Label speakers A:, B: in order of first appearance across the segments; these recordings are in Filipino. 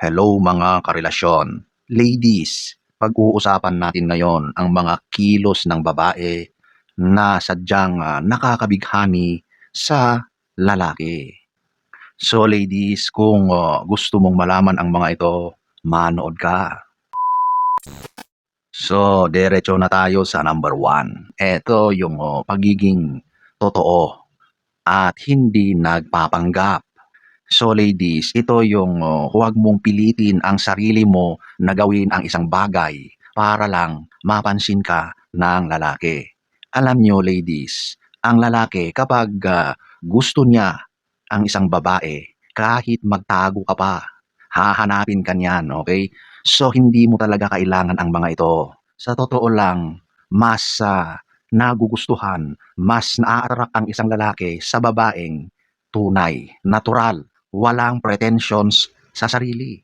A: Hello mga karelasyon. Ladies, pag-uusapan natin ngayon ang mga kilos ng babae na sadyang nakakabighani sa lalaki. So ladies, kung gusto mong malaman ang mga ito, manood ka. So, diretso na tayo sa number one. Ito yung pagiging totoo at hindi nagpapanggap. So ladies, ito yung huwag mong pilitin ang sarili mo na gawin ang isang bagay para lang mapansin ka ng lalaki. Alam nyo ladies, ang lalaki kapag gusto niya ang isang babae, kahit magtago ka pa, hahanapin ka niyan, okay? So hindi mo talaga kailangan ang mga ito. Sa totoo lang, mas nagugustuhan, mas naa-attract ang isang lalaki sa babaeng tunay, natural, walang pretensions sa sarili.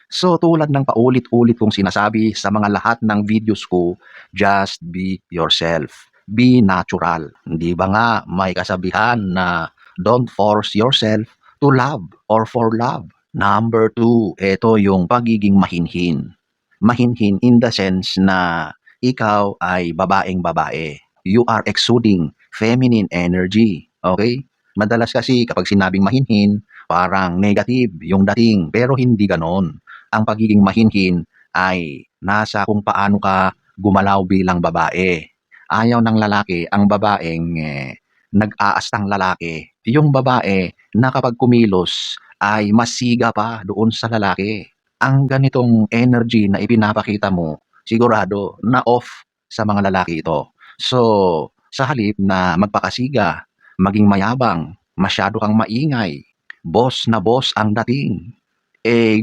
A: So tulad ng paulit-ulit kong sinasabi sa mga lahat ng videos ko, just be yourself. Be natural. Hindi ba nga may kasabihan na don't force yourself to love or for love. Number two, ito yung pagiging mahinhin. Mahinhin in the sense na ikaw ay babaeng babae. You are exuding feminine energy. Okay? Madalas kasi kapag sinabing mahinhin, parang negative yung dating, pero hindi ganon. Ang pagiging mahinhin ay nasa kung paano ka gumalaw bilang babae. Ayaw ng lalaki ang babaeng nag-aastang lalaki. Yung babae na kapag kumilos ay masiga pa doon sa lalaki. Ang ganitong energy na ipinapakita mo, sigurado na off sa mga lalaki ito. So, sa halip na magpakasiga, maging mayabang, masyado kang maingay, boss na boss ang dating,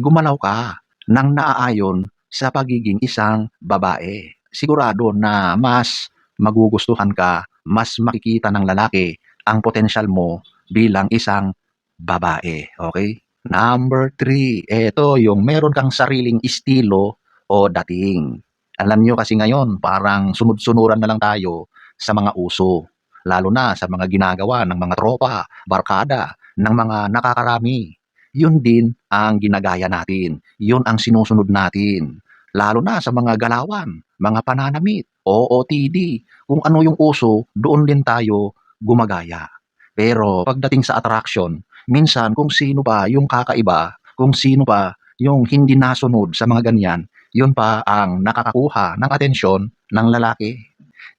A: gumalaw ka nang naaayon sa pagiging isang babae. Sigurado na mas magugustuhan ka, mas makikita ng lalaki ang potensyal mo bilang isang babae. Okay? Number three, ito yung meron kang sariling estilo o dating. Alam nyo kasi ngayon, parang sunod-sunuran na lang tayo sa mga uso. Lalo na sa mga ginagawa ng mga tropa, barkada, ng mga nakakarami. Yun din ang ginagaya natin. Yun ang sinusunod natin. Lalo na sa mga galawan, mga pananamit, OOTD. Kung ano yung uso, doon din tayo gumagaya. Pero pagdating sa attraction, minsan kung sino pa yung kakaiba, kung sino pa yung hindi nasunod sa mga ganyan, yun pa ang nakakakuha ng atensyon ng lalaki.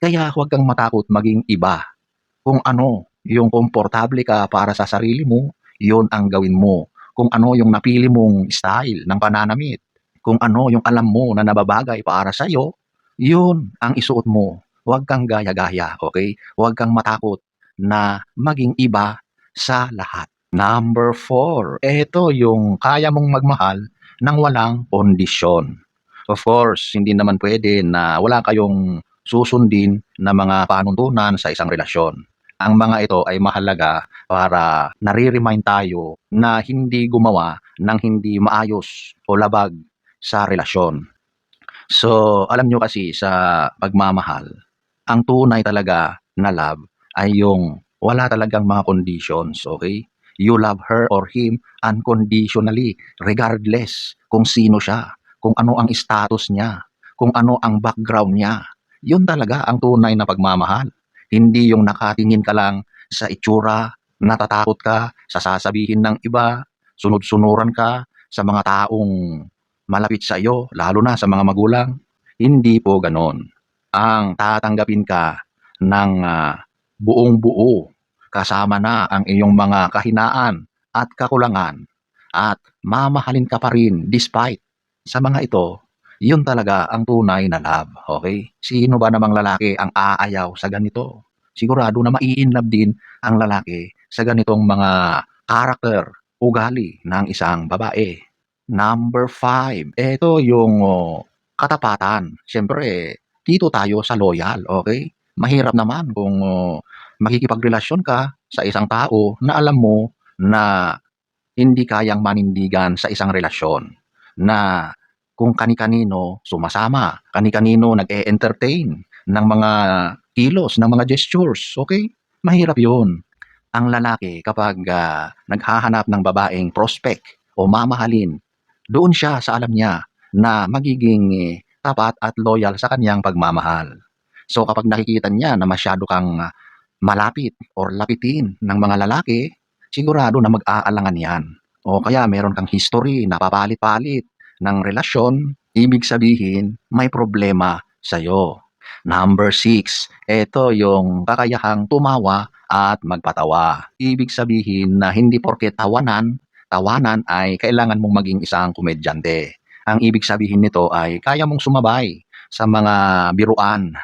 A: Kaya huwag kang matakot maging iba. Kung ano yung komportable ka para sa sarili mo, yun ang gawin mo. Kung ano yung napili mong style ng pananamit, kung ano yung alam mo na nababagay para sa'yo, yun ang isuot mo. Huwag kang gaya-gaya, okay? Huwag kang matakot na maging iba sa lahat. Number four, ito yung kaya mong magmahal nang walang kondisyon. Of course, hindi naman pwede na wala kayong susundin na mga panuntunan sa isang relasyon. Ang mga ito ay mahalaga para nare-remind tayo na hindi gumawa ng hindi maayos o labag sa relasyon. So, alam nyo kasi sa pagmamahal, ang tunay talaga na love ay yung wala talagang mga conditions, okay? You love her or him unconditionally, regardless kung sino siya, kung ano ang status niya, kung ano ang background niya. Yun talaga ang tunay na pagmamahal. Hindi yung nakatingin ka lang sa itsura, natatakot ka sa sasabihin ng iba, sunod-sunuran ka sa mga taong malapit sa iyo, lalo na sa mga magulang. Hindi po ganon. Ang tatanggapin ka ng buong-buo, kasama na ang iyong mga kahinaan at kakulangan, at mamahalin ka pa rin despite sa mga ito, yun talaga ang tunay na love, okay? Sino ba namang lalaki ang aayaw sa ganito? Sigurado na mai-inlove din ang lalaki sa ganitong mga character, ugali ng isang babae. Number five, ito yung katapatan. Siyempre, dito tayo sa loyal, okay? Mahirap naman kung makikipagrelasyon ka sa isang tao na alam mo na hindi kayang manindigan sa isang relasyon, na kung kani-kanino sumasama, kani-kanino nag-e-entertain ng mga kilos, ng mga gestures, okay? Mahirap yun. Ang lalaki kapag naghahanap ng babaeng prospect o mamahalin, doon siya sa alam niya na magiging tapat at loyal sa kanyang pagmamahal. So kapag nakikita niya na masyado kang malapit or lapitin ng mga lalaki, sigurado na mag-aalangan yan. O kaya meron kang history na papalit-palit ng relasyon, ibig sabihin may problema sa'yo. Number 6, ito yung kakayahang tumawa at magpatawa. Ibig sabihin na hindi porket tawanan ay kailangan mong maging isang komedyante. Ang ibig sabihin nito ay kaya mong sumabay sa mga biruan,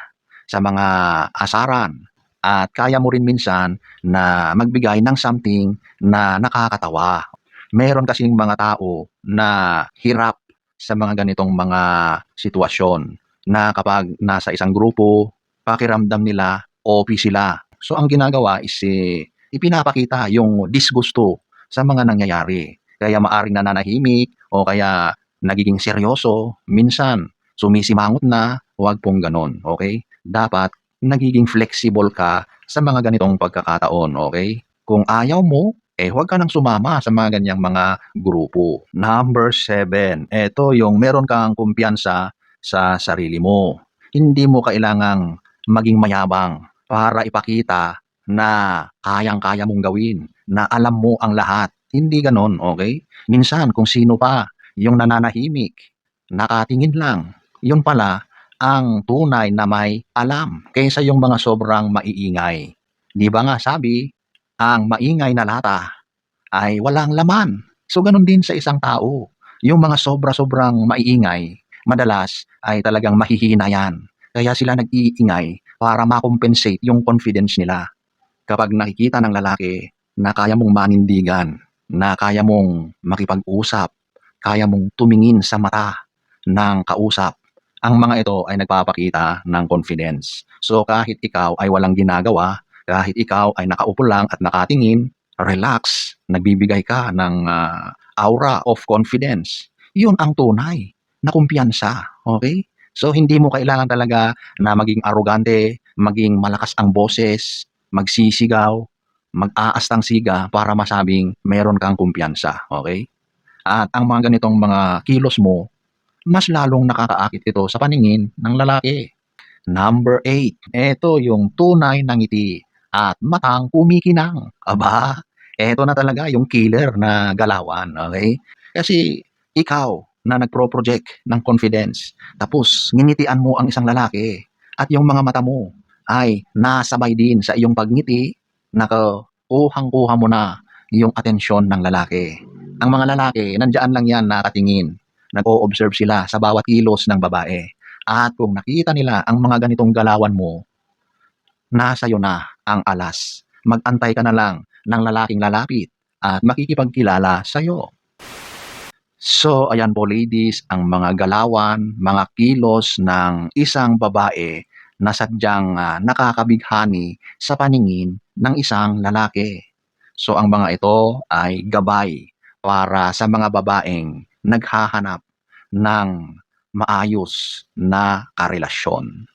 A: sa mga asaran, at kaya mo rin minsan na magbigay ng something na nakakatawa. Meron kasing mga tao na hirap sa mga ganitong mga sitwasyon na kapag nasa isang grupo, pakiramdam nila OP sila. So ang ginagawa is ipinapakita yung disgusto sa mga nangyayari. Kaya maaring nananahimik o kaya nagiging seryoso, minsan sumisimangot na, huwag pong ganon, okay? Dapat nagiging flexible ka sa mga ganitong pagkakataon, okay? Kung ayaw mo, huwag ka nang sumama sa mga ganyang mga grupo. Number 7, ito yung meron kang kumpiyansa sa sarili mo. Hindi mo kailangang maging mayabang para ipakita na kayang-kaya mong gawin, na alam mo ang lahat. Hindi ganon, okay? Minsan, kung sino pa yung nananahimik, nakatingin lang, yun pala ang tunay na may alam kaysa yung mga sobrang maiingay. Di ba nga sabi, ang maingay na lata ay walang laman. So ganun din sa isang tao. Yung mga sobra-sobrang maiingay, madalas ay talagang mahihina yan. Kaya sila nag-iingay para makompensate yung confidence nila. Kapag nakikita ng lalaki na kaya mong manindigan, na kaya mong makipag-usap, kaya mong tumingin sa mata ng kausap, ang mga ito ay nagpapakita ng confidence. So kahit ikaw ay walang ginagawa, kahit ikaw ay nakaupo lang at nakatingin, relax, nagbibigay ka ng aura of confidence. Yun ang tunay na kumpiyansa. Okay? So hindi mo kailangan talaga na maging arrogante, maging malakas ang boses, magsisigaw, mag-aastang siga para masabing meron kang kumpiyansa. Okay? At ang mga ganitong mga kilos mo, mas lalong nakakaakit ito sa paningin ng lalaki. Number 8, ito yung tunay na ngiti at matang kumikinang. Aba, eto na talaga yung killer na galawan, okay? Kasi ikaw na nagpro-project ng confidence, tapos nginitian mo ang isang lalaki at yung mga mata mo ay nasabay din sa iyong pagngiti, kuhang-kuha mo na yung atensyon ng lalaki. Ang mga lalaki, nandiyan lang yan nakatingin, nag-o-observe sila sa bawat kilos ng babae. At kung nakita nila ang mga ganitong galawan mo, nasa iyo na ang alas. Mag-antay ka na lang ng lalaking lalapit at makikipagkilala sa iyo. So, ayan po ladies, ang mga galawan, mga kilos ng isang babae na sadyang nakakabighani sa paningin ng isang lalaki. So, ang mga ito ay gabay para sa mga babaeng naghahanap ng maayos na karelasyon.